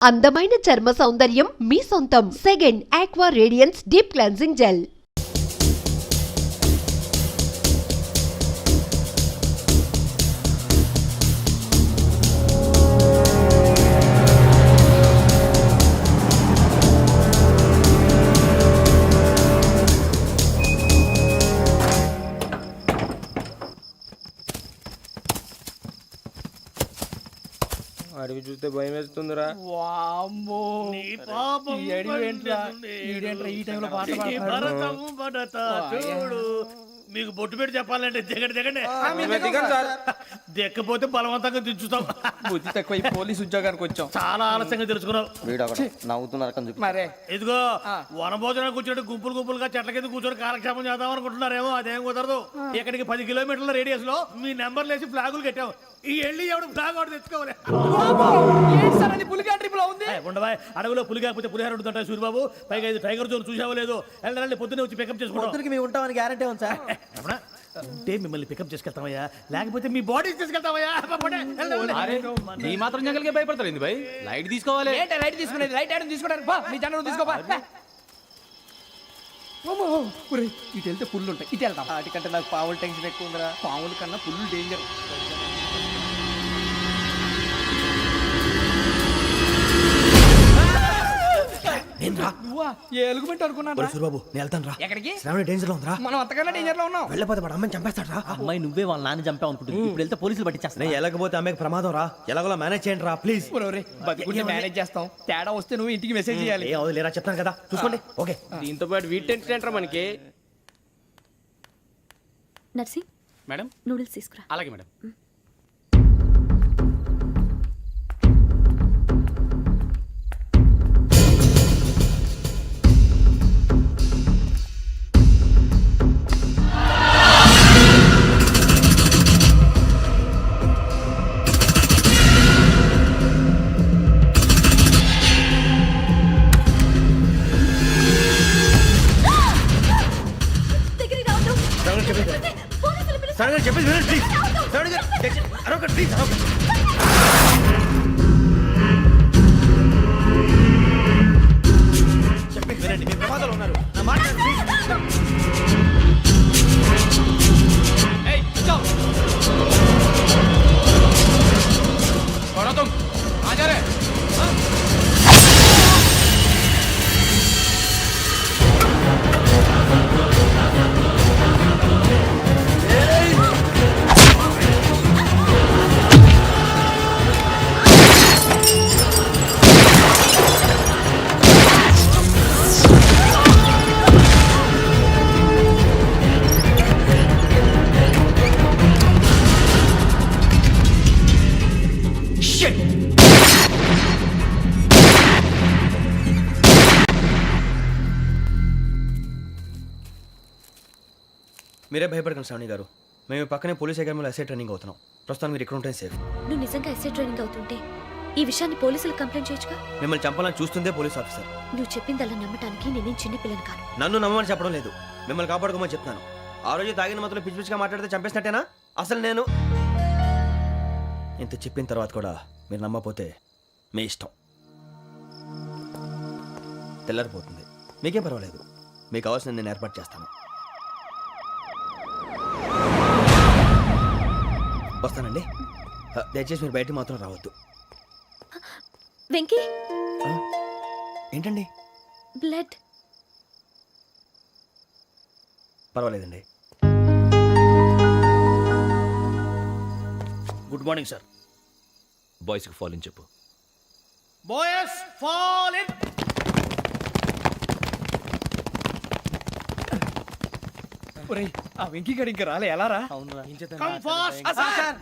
అందమైన చర్మ సౌందర్యం మీ సొంతం. Second aqua radiance deep cleansing gel. అడిగి చూస్తే భయం వేస్తుందిరా. మీకు బొట్టు పెట్టి చెప్పాలంటే దిగండి దిక్కపోతే బలవంతంగా దించుతాం. బుద్ధి తక్కువ పోలీస్ ఉద్యోగానికి వచ్చాం. చాలా ఆలస్యంగా తెలుసుకున్నావు. మరే ఇదిగో వనభోజనానికి కూర్చోండి, గుంపులుగా చెట్ల కింద కూర్చొని కాలక్షేపం చేద్దాం అనుకుంటున్నారేమో. అదేం కుదరదు. ఇక్కడికి 10 కిలోమీటర్ల రేడియస్ లో మీ నెంబర్లు వేసి ఫ్లాగులు కట్టాము. ఈ వెళ్ళి ఎవడు ఫ్లాగ్ ఒకటి తెచ్చుకోవాలి. ఉండవా, అడవిలో పులి కాకపోతే పులిహార ఉంటుంటాయి సూర్యబాబు. పైగా ఇది టైగర్ జోన్ చూసావో లేదో. వెళ్ళండి, పొద్దున్నే వచ్చి పికప్ చేసుకుంటాం. గ్యారంటీ ఉంది సార్. ఉంటే మిమ్మల్ని పికప్ చేసుకెళ్తామయ్యా, లేకపోతే మీ బాడీ తీసుకెళ్తామయ్యా. ఈ మాత్రం జంగల్కే భయపడతారు భయ్. లైట్ తీసుకోవాలి. లైట్ తీసుకునేది లైట్ ఐటమ్ తీసుకోవడానికి మీ జనం తీసుకోపా. ఇటు వెళ్తే పుల్లు ఉంటాయి, ఇటు వెళ్తాం. వాటికంటే నాకు పావులు టెన్షన్ ఎక్కువ ఉందిరా. పావుల కన్నా పుల్లు డేంజర్. ఎలుగుబెట్టి అనుకున్నాను. సూర్యబాబు నేను వెళ్తాను రా. ఎక్కడికి? శ్రావణి డేంజర్ లో ఉందిరా. మనం అంతకన్నా డేంజర్ లో ఉన్నాం. వెళ్ళపోతే వాడు అమ్మని చంపేస్తాడు రా. అమ్మాయి నువ్వే వాళ్ళ నాన్న చంపావు అనుకుంటుంది. ఇప్పుడు వెళ్తే పోలీసులు పట్టించేస్తా. నేను వెళ్ళకపోతే అమ్మాయికి ప్రమాదం రా. ఎలాగోలా మేనేజ్ చేయండి రా ప్లీజ్. బతికుంటే మేనేజ్ చేస్తాం. తేడా వస్తే నువ్వు ఇంటికి మెసేజ్ చేయాలి. ఏ అవును లేరా, చెప్తాను కదా చూసుకోండి. ఓకే. దీంతో పాటు వీటి టెన్షన్ ఏంట్రా మనకి. నర్సింగ్ మేడం నూడిల్స్ తీసుకురా. అలాగే మేడం. చెప్పేసి వినండి ప్లీజ్. శ్రావణి గారు అరొకటి ప్లీజ్. చెప్పేసి వినండి, మీరు ప్రమాదాలు ఉన్నారు. నా మాట ప్లీజ్. మీరే భయపడకండి శ్రావణి గారు. మేము పక్కనే పోలీస్ అకాడమీలో ఎస్ఐ ట్రైనింగ్ అవుతున్నాం. ప్రస్తుతం మీరు ఇక్కడ ఉంటే సేఫ్. నువ్వు నిజంగా ఎస్ఐ ట్రైనింగ్ అవుతుంటే ఈ విషయాన్ని పోలీసులకు కంప్లైంట్ చేయొచ్చుగా. మిమ్మల్ని చంపాలని చూస్తుందే పోలీస్ ఆఫీసర్. నువ్వు చెప్పిందల్లా నమ్మటానికి నేనేం చిన్న పిల్లని కాను. నన్ను నమ్మమని చెప్పడం లేదు, మిమ్మల్ని కాపాడుకోమని చెప్తాను. ఆ రోజు తాగిన మాత్రం పిచ్చి పిచ్చిగా మాట్లాడితే చంపేసినట్టేనా? అసలు నేను ఇంత చెప్పిన తర్వాత కూడా మీరు నమ్మపోతే మీ ఇష్టం. తెల్లారిపోతుంది, మీకేం పర్వాలేదు. మీకు కావాల్సిన నేను ఏర్పాటు చేస్తాను. వస్తానండి. దయచేసి మీరు బయటికి మాత్రం రావద్దు. వెంకీ ఏంటండి? బ్లడ్. పర్వాలేదండి. Good morning sir. బాయ్స్కి ఫాల్ ఇన్ చెప్పు. Boys fall in. ఆ వెంకీ గడి ఇంకా రాలే. ఎలా రా? Come fast sir.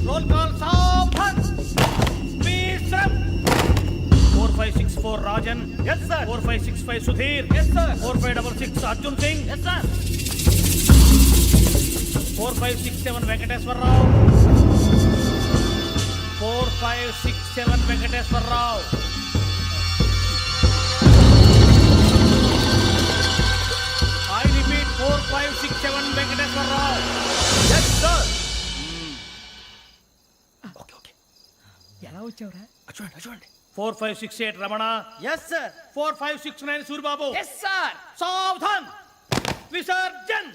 Roll call సావధాన్. Speed sir. 4564 Rajan. yes sir. 4565 Sudheer. yes sir. 4566 Arjun Singh. yes sir. 4567 Venkateswararao. 4567 Venkateswararao. I repeat 4567 Venkateswararao. Yes, sir. Okay. ఎలా వచ్చావురా చూడండి చూడండి 4568 Ramana. Yes sir 4569 Suribabu. Yes sir సావధాన్ విసర్జన్.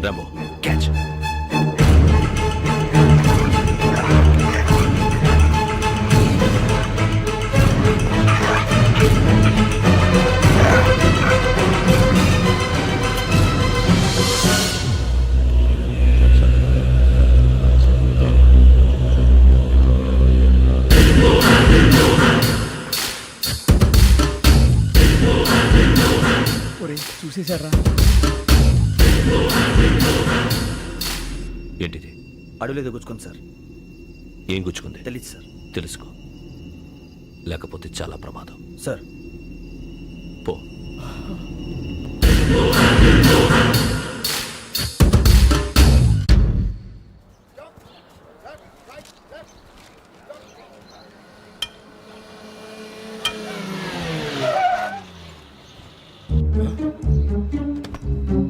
Rambo, catch. ఒరే చూసేశారా ఏంటిది? అడవిలో గుచ్చుకుంది సార్. ఏం గుచ్చుకుంది? తెలీదు సార్. తెలుసుకో, లేకపోతే చాలా ప్రమాదం. సార్ పో.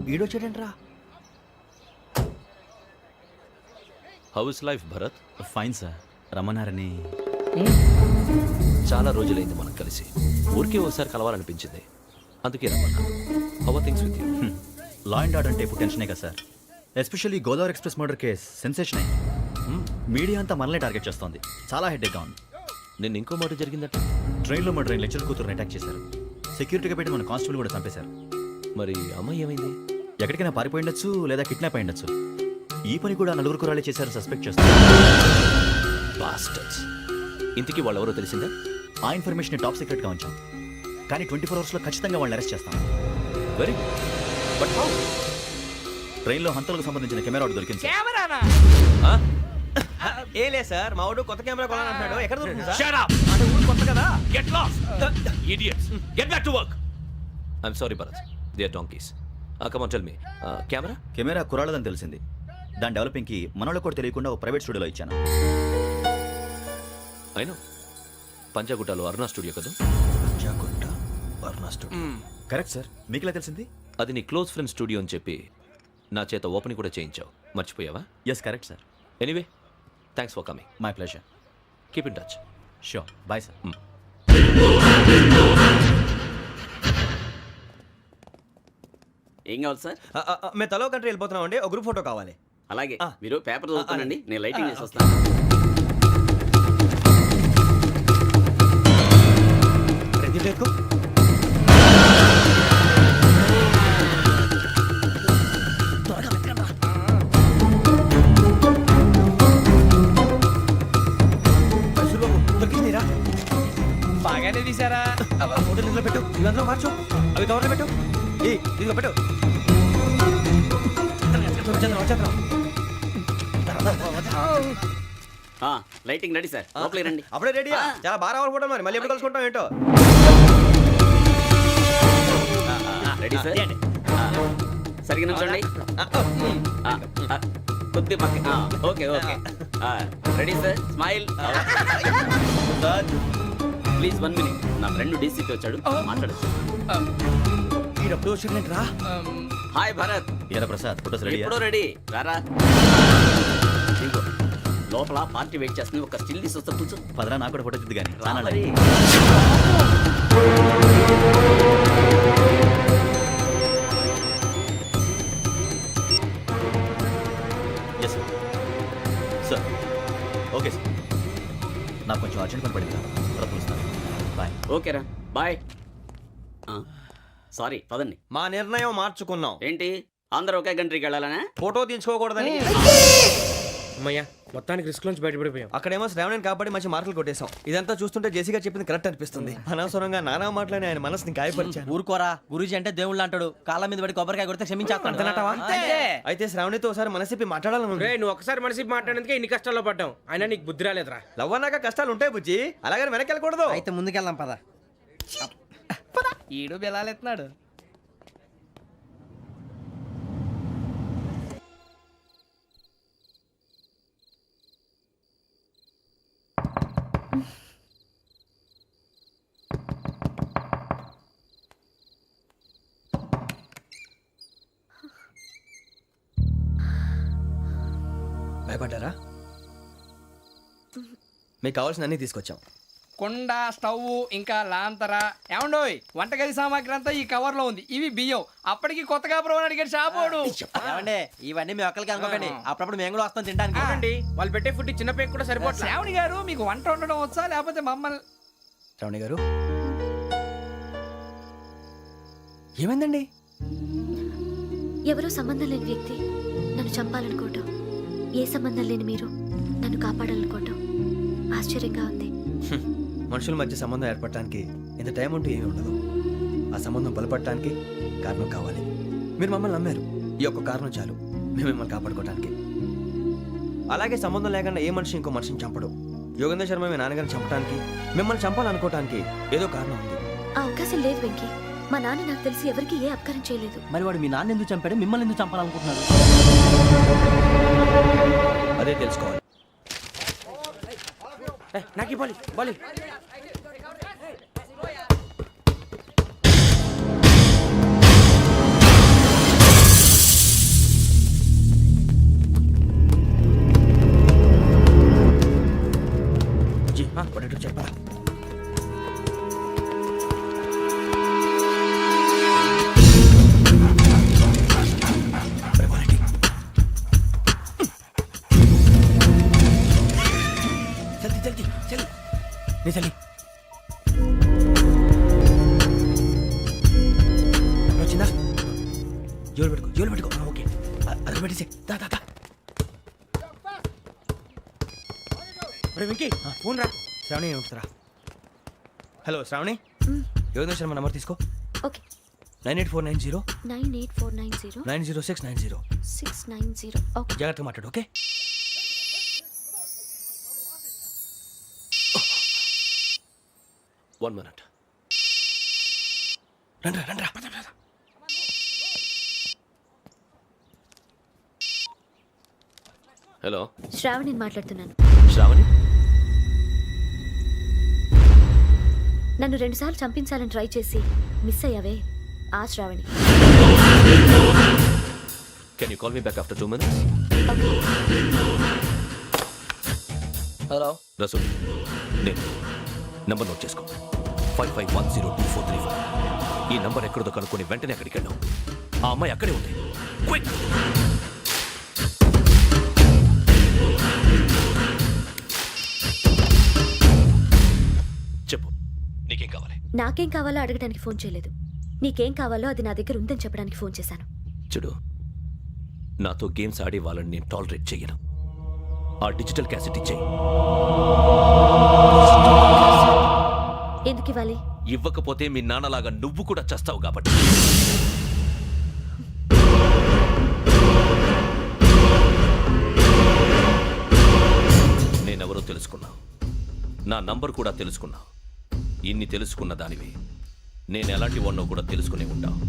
వీడొచ్చాడంట్రా. How is life Bharat? Fine sir, రమ్మన్నారని. చాలా రోజులైంది మనం కలిసి. ఊరికే ఒకసారి కలవాలనిపించింది, అందుకే రమ్మన్నా. How are things with you? Law and order అంటే ఇప్పుడు టెన్షనే కదా sir. Especially Godavari express murder case sensation అయింది. మీడియా అంతా మనల్ని టార్గెట్ చేస్తోంది. చాలా హెడ్ఏక్గా ఉంది. నిన్న ఇంకో మాట జరిగిందట. ట్రైన్లో మా ట్రైన్ లెక్చర్ కూతురుని అటాక్ చేశారు. సెక్యూరిటీగా పెట్టి మన కానిస్టేబుల్ కూడా చంపేశారు. మరి అమ్మాయి ఏమైంది? ఎక్కడికైనా పారిపోయిండొచ్చు, లేదా కిడ్నాప్ అయ్యుండొచ్చు. ఈ పని కూడా నలుగురు కురాలే చేశారు సస్పెక్ట్ చేస్తారు. బాస్టర్స్. ఇంతకీ వాళ్ళు ఎవరో తెలిసిందా? ఆ ఇన్ఫర్మేషన్ టాప్ సీక్రెట్గా ఉంచాం, కానీ 24 అవర్స్లో ఖచ్చితంగా వాళ్ళని అరెస్ట్ చేస్తాం. Very but how? ట్రైన్లో హంతలకు సంబంధించిన కెమెరా ఒకటి దొరికింది సార్. కెమెరానా? ఏ లే సార్, మా వాడు కొత్త కెమెరా కొనాలంటున్నాడు. ఎక్కడ దొరుకుతుంది సార్? Shut up! అంటే ఊరు కొత్త కదా. Get lost! Idiots! Get back to work! I'm sorry, Bharat. They are donkeys. Come on, tell me. Camera? Camera కురాలదని తెలిసింది. దాని డెవలపింగ్కి మనోళ్ళకు కూడా తెలియకుండా ఒక ప్రైవేట్ స్టూడియోలో ఇచ్చాను. I know. పంజాగుట్టలో అరుణా స్టూడియో కదా? Panjagutta Aruna studio. Correct sir. మీకు ఎలా తెలిసింది? అది నీ క్లోజ్ ఫ్రెండ్ స్టూడియో అని చెప్పి నా చేత ఓపెనింగ్ కూడా చేయించావు. మర్చిపోయావా? Yes correct sir. Anyway, thanks for coming. My pleasure. Keep in touch. Sure. Bye sir. ఏం కావాలి సార్? మేము తలో కంట్రీ వెళ్ళిపోతున్నాం అండి. ఒక గ్రూప్ ఫోటో కావాలి. అలాగే మీరు పేపర్ చదువుతానండి, నేను లైటింగ్ చేసి వస్తాను. దొరికిందిరా. బాగానే తీసారా? ఫోటోలు ఇందులో పెట్టు, ఇవి అందులో మార్చు, అవి కవర్లో పెట్టు. ఇదిగో పెట్టు. లైటింగ్ రెడీ సార్, లోపలికి రండి. అప్పుడే రెడీయా? చాలా బాగా రావాలి ఫోటో. మరి మళ్ళీ ఎప్పుడు కలుసుకుంటాం ఏంటో. Ready sir. సరిగ్గా నుంచోండి. కొద్ది పక్క. Okay okay. Ready sir. Smile. Please 1 minute. నా ఫ్రెండ్ డీసీపీ వచ్చాడు, మాట్లాడచ్చు. ఈడప్పుడు వచ్చిందంటరా. హాయ్ భరత్. ఏరా ప్రసాద్, ఫోటోస్ రెడీ? ఎప్పుడో రెడీ. రారా. ఇదిగో, లోపల పార్టీ వెయిట్ చేస్తుంది. ఒక స్టిల్ తీసి వస్తా, కూర్చో. పదరా, నాకు కూడా ఫోటో తిద్దు కానీ. రా మరి. Yes sir. Sir okay sir. నాకు కొంచెం అర్జెంట్ పని పడింది. తర్వాత పిలుస్తాను. బాయ్. ఓకేరా, బాయ్. సారీ, పదండి. మా నిర్ణయం మార్చుకున్నాం. ఏంటి, అందరూ ఒకే కంట్రీకి వెళ్ళాలనే? ఫోటో తీసుకోకూడదని. అమ్మయ్యా, మొత్తానికి రిస్క్ నుంచి బయటపడిపోయాం. అక్కడేమో శ్రావణిని కాబట్టి మంచి మార్కులు కొట్టేశాం. ఇదంతా చూస్తుంటే జేసీగా చెప్పింది కరెక్ట్ అనిపిస్తుంది. అనవసరంగా నానా మాటలని ఆయన మనసుని గాయపరిచాను. ఊరుకోరా, గురూజీ అంటే దేవుళ్ళు అంటాడు. కాళ్ళ మీద పడి కొబ్బరికాయ కొడితే క్షమించేస్తాడు. అయితే శ్రావణితో ఒకసారి మనసిప్పి మాట్లాడాలను. నువ్వు ఒకసారి మనిషి మాట్లాడేందుకే ఇన్ని కష్టాల్లో పడ్డాం. అయినా నీకు బుద్ధి రాలేదురా. లవ్ అన్నాక కష్టాలు ఉంటాయి బుజ్జి, అలాగని వెనక్కి వెళ్ళకూడదు. అయితే ముందుకెళ్దాం పద. ఈడు బెలాలెత్తున్నాడు. భయపడ్డారా? మీకు కావాల్సిన అన్నీ తీసుకొచ్చాం. కుండ, స్టవ్, ఇంకా లాంతర. ఏమండోయ్, వంటగది సామాగ్రి అంతా ఈ కవర్ లో ఉంది. ఇవి బియ్యం. అప్పటికి కొత్తగా బ్రౌన్ అడిగాడు షాపోడు. ఏమండి ఇవన్నీ మీ ఒక్కరికి అనుకోకండి, అప్పుడప్పుడు మేము కూడా వస్తాం తింటానికి. చూడండి, వాళ్ళు పెట్టే ఫుడ్ చిన్న పేక్ కూడా సరిపోతుంది. శ్రావణి గారు, మీకు వంట వండడం వచ్చా లేకపోతే మమ్మల్ని? శ్రావణి గారు ఏమైందండి? ఎవరో సంబంధం లేని వ్యక్తి నన్ను చంపాలనుకోవటం, ఏ సంబంధం లేని మీరు నన్ను కాపాడాలనుకోవటం ఆశ్చర్యంగా ఉంది. మనుషుల మధ్య సంబంధం ఏర్పడటానికి ఇంత టైం ఉంటే ఏమీ ఉండదు. ఆ సంబంధం బలపడటానికి కారణం కావాలి. మీరు మమ్మల్ని నమ్మారు, ఈ ఒక్క కారణం చాలు మేము మిమ్మల్ని కాపాడుకోవడానికి. అలాగే సంబంధం లేకుండా ఏ మనిషి ఇంకో మనిషిని చంపడు. యోగేంద్ర శర్మ మీ నాన్నగారిని చంపడానికి, మిమ్మల్ని చంపాలనుకోవటానికి ఏదో కారణం ఉంది. ఆ అవకాశం లేదు వెంకీ. మా నాన్న నాకు తెలిసి ఎవరికి ఏ అపకారం చేయలేదు. మరి వాడు మీ నాన్న ఎందుకు చంపాడు, మిమ్మల్ని ఎందుకు చంపాలనుకుంటున్నాడు? అదే తెలుసుకోవాలి. నాకు బాలి బాలి. చెప్పరా? చలి వచ్చిందా? జోలు పెట్టుకో. ఓకే, అది పెట్టేసి దా. వెంకీ, ఫోన్ రా. శ్రావణి ఏమిస్తారా? హలో శ్రావణి, యోగేంద్ర శర్మ నంబర్ తీసుకో. ఓకే. 98490 98490 90690. 690. ఓకే. జాగ్రత్తగా మాట్లాడు. ఓకే. One minute. రండ్రా. హలో, శ్రావణిని మాట్లాడుతున్నాను. శ్రావణి. నన్ను 2 సార్లు చంపించాలని ట్రై చేసి మిస్ అయ్యావే, ఆ Shravani. Can you call me back after 2 minutes? Hello Rasool, నేను నంబర్ నోట్ చేసుకో. 55102435. ఈ నంబర్ ఎక్కడదో కనుక్కొని వెంటనే అక్కడికి వెళ్ళాం. ఆ అమ్మాయి అక్కడే ఉంది. క్విక్! చెప్పు, నీకేం కావాలి? నాకేం కావాలో అడగడానికి ఫోన్ చేయలేదు. నీకేం కావాలో అది నా దగ్గర ఉందని చెప్పడానికి ఫోన్ చేశాను. చూడు, నాతో గేమ్స్ ఆడే వాళ్ళని నేను టాలరేట్ చెయ్యను. ఆ డిజిటల్ క్యాసెట్ ఇచ్చేయి. ఎందుకు ఇవ్వాలి? ఇవ్వకపోతే మీ నాన్నలాగా నువ్వు కూడా చస్తావు కాబట్టి. నేనెవరో తెలుసుకున్నావు, నా నంబర్ కూడా తెలుసుకున్నావు. ఇన్ని తెలుసుకున్న దానివి నేను ఎలాంటి వాడినో కూడా తెలుసుకునే ఉంటావు.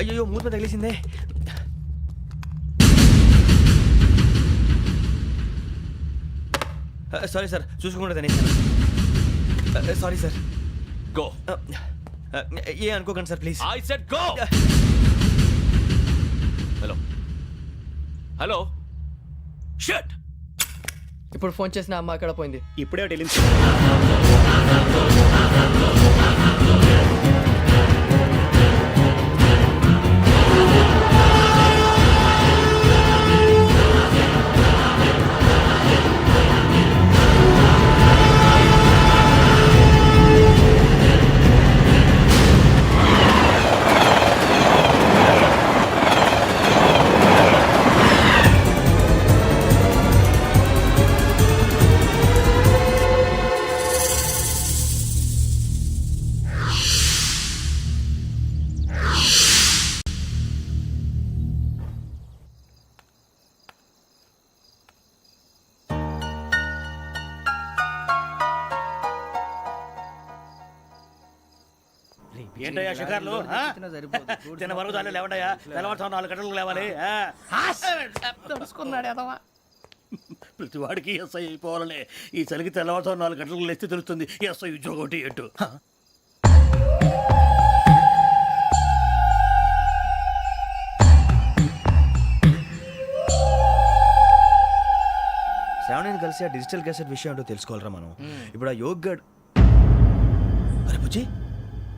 అయ్యో, మూత తగిలేసిందే. సారీ సార్, చూసుకోకుండా తినేసాను. Sorry sir. గో. ఏ అనుకోకండి sir, please. I said go. Hello shut. ఇప్పుడు ఫోన్ చేసిన అమ్మ అక్కడ పోయింది. ఇప్పుడే వెళ్ళింది. ఏంటయ్యా షికార్లు తిన్న వరకు చాలు లేవండయ్యా తెల్లవారుతో 4 గంటలకు లేవాలి తెలుసుకున్నాడు ఎదవా. ప్రతి వాడికి ఎస్ఐ అయిపోవాలనే ఈ చలికి తెల్లవారుతో 4 గంటలకు లేస్తే తెలుస్తుంది ఎస్ఐ ఉద్యోగం ఒకటి ఎట్టు. శ్రావణిని కలిసి ఆ డిజిటల్ క్యాసెట్ విషయం ఏంటో తెలుసుకోవాలరా మనం. ఇప్పుడు ఆ యోగ్ గడ్ అరే బుజ్జి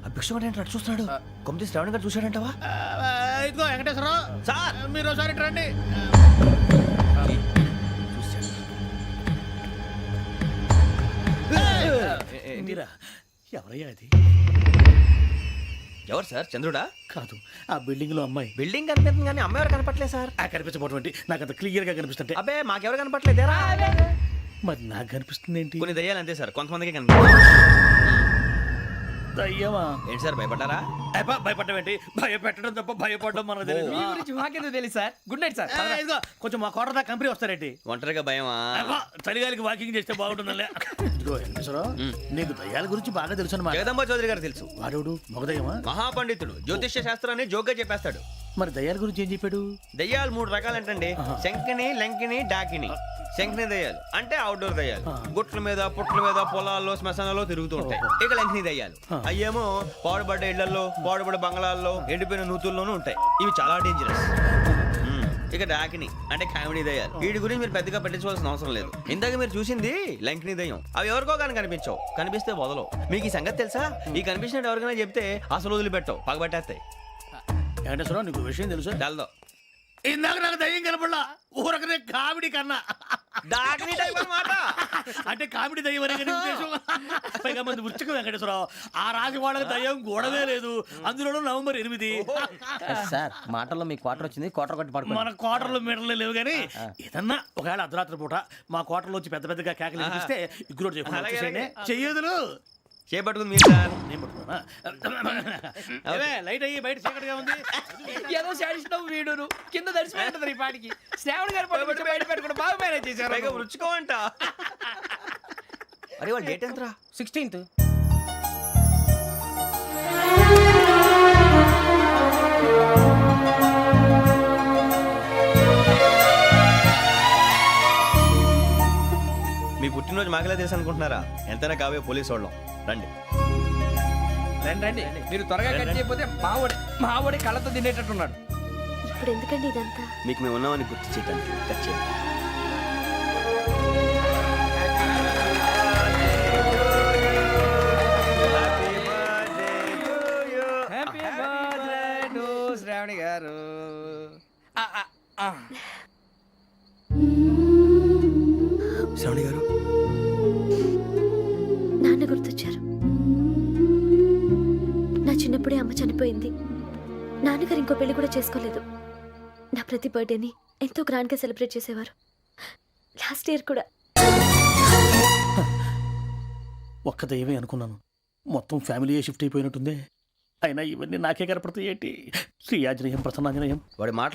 ఆ భిక్షం ఏంటో అటు చూస్తున్నాడు. కొమ్మతి శ్రావణి గారు చూశాడంటావా? ఇదిగో వెంకటేశ్వరరావు సార్ మీరు ఒకసారి రండి. మీరా ఎవరయ్యా అది? ఎవరు సార్? చంద్రుడా? కాదు ఆ బిల్డింగ్ లో అమ్మాయి. బిల్డింగ్ కనిపిస్తుంది కానీ అమ్మ ఎవరు కనపట్లేదు సార్. కనిపించబోటువంటి నాకు అంత క్లియర్ గా కనిపిస్తుంటే అబ్బే మాకెవరు కనపట్లేదేరా? మరి నాకు కనిపిస్తుంది ఏంటి? కొన్ని దయ్యాలు అంతే సార్, కొంతమందికి కనిపిస్తుంది. దయ్యమా? ఏంటి సార్ భయపడ్డారా? భయపడడం ఏంటి? భయపెట్టడం తప్ప భయపడడం మనకు తెలియదు. మీ గురించి మాకెందుకు తెలుసు సార్. Good night sir. ఇదిగో కొంచెం మా కోట దాకా కంపెనీ వస్తారేంటి? ఒంటరిగా భయమా? చలిగాలికి వాకింగ్ చేస్తే బాగుంటుందిలే. ఇదిగో వెంకటేశ్వరరావు నీకు దయ్యాల గురించి బాగా తెలుసు అన్నమాట. జగదంబ చౌదరి గారు తెలుసు. వాడోడు మగదయ్యమా? మహాపండితుడు, జ్యోతిష్య శాస్త్రాన్ని జోగ్గా చెప్పేస్తాడు. మరి దయ్యాల గురించి ఏం చెప్పాడు? దయ్యాలు 3 రకాలంటండి. శంకిని, లంకిని, డాకిని. శంకిని దయ్యాలు అంటే అవుట్డోర్ దయ్యాలు, గుట్ల మీద పుట్ల మీద పొలాల్లో శ్మశానాల్లో తిరుగుతూ ఉంటాయి. ఇక లంకిని దయ్యాలు అయ్యేమో పాడుబడ్డ ఇళ్లలో, పాడుబడ్డ బంగ్లాల్లో, ఎండిపోయిన నూతుల్లోనూ ఉంటాయి. ఇవి చాలా డేంజరస్. ఇక డాకిని అంటే కామెడీ దయ్యాలు. వీటి గురించి మీరు పెద్దగా పట్టించుకోవాల్సిన అవసరం లేదు. ఇందాక మీరు చూసింది లంకిని దయ్యం. అవి ఎవరికో కానీ కనిపించవు, కనిపిస్తే వదలవు. మీకు ఈ సంగతి తెలుసా? ఈ కనిపించినట్టు ఎవరికైనా చెప్తే అసలు వదిలిపెట్టవు, పగబట్టేస్తాయి. వెంకటేశ్వరరావు నీకు విషయం తెలుసు? డల్దో ఇందాక నాకు దయ్యం కనపడలా, ఊరకనే కామెడీ కన్నా. డాకిని టైప్ అన్నమాట. అంటే కామెడీ దయ్యం అనే కదా ఉద్దేశం. పైగా మంది వృచ్చిక వెంకటేశ్వరరావు ఆ రాజు వాళ్ళకి దయ్యం గొడవే లేదు. అందులోనూ నవంబర్ 8. సార్ మాటల్లో మీ క్వార్టర్ వచ్చింది, క్వార్టర్ కొట్టి పడుకో. మన క్వార్టర్లో మీటర్లు లేవు కానీ ఏదన్నా ఒకవేళ అర్ధరాత్రి పూట మా క్వార్టర్లో వచ్చి పెద్ద పెద్దగా కేకలు ఇస్తే ఇగ్గురు చెయ్యదులు చేపట్టుకుంది మీరు సార్. నేను పట్టుకున్నా. లైట్ అయ్యి బయట చీకటిగా ఉంది. ఏదో శాడిస్తున్నావు వీడును కింద దర్శనం ఈ పాటికి. శ్రావణ్ గారు పట్టుకుంటే బయట పెట్టుకుంటే బాగా మేనేజ్ చేశారు. పైగా రుచుకోవంట. అరే వాళ్ళ డేట్ ఎంతరా? 16th. మీ పుట్టినరోజు మాకలే తెలుసు అనుకుంటున్నారా? ఎంతైనా కావే పోలీసు వాళ్ళం. రండి రండి మీరు త్వరగా కట్ చేయకపోతే మావోడి కళ్ళతో తినేటట్టున్నాడు. ఇప్పుడు ఎందుకండి ఇదంతా? మీకు మేము ఉన్నామని గుర్తు చేయడానికి కట్ చేయండి. హ్యాపీ బర్త్డే టు శ్రావణి గారు. శ్రావణి గారు నాన్న గుర్తొచ్చారు. నా చిన్నప్పుడే అమ్మ చనిపోయింది. నాన్నగారు ఇంకో పెళ్లి కూడా చేసుకోలేదు. నా ప్రతి బర్త్డేని ఎంతో గ్రాండ్గా సెలబ్రేట్ చేసేవారు. లాస్ట్ ఇయర్ కూడా. ఒక్క దయ్యమే అనుకున్నాను, మొత్తం ఫ్యామిలీ షిఫ్ట్ అయిపోయినట్టుందే. అయినా ఇవన్నీ నాకే కనపడతాయి ఏంటి? శ్రీ ఆంజనేయం ప్రసన్నాంజనేయం. వాడి మాట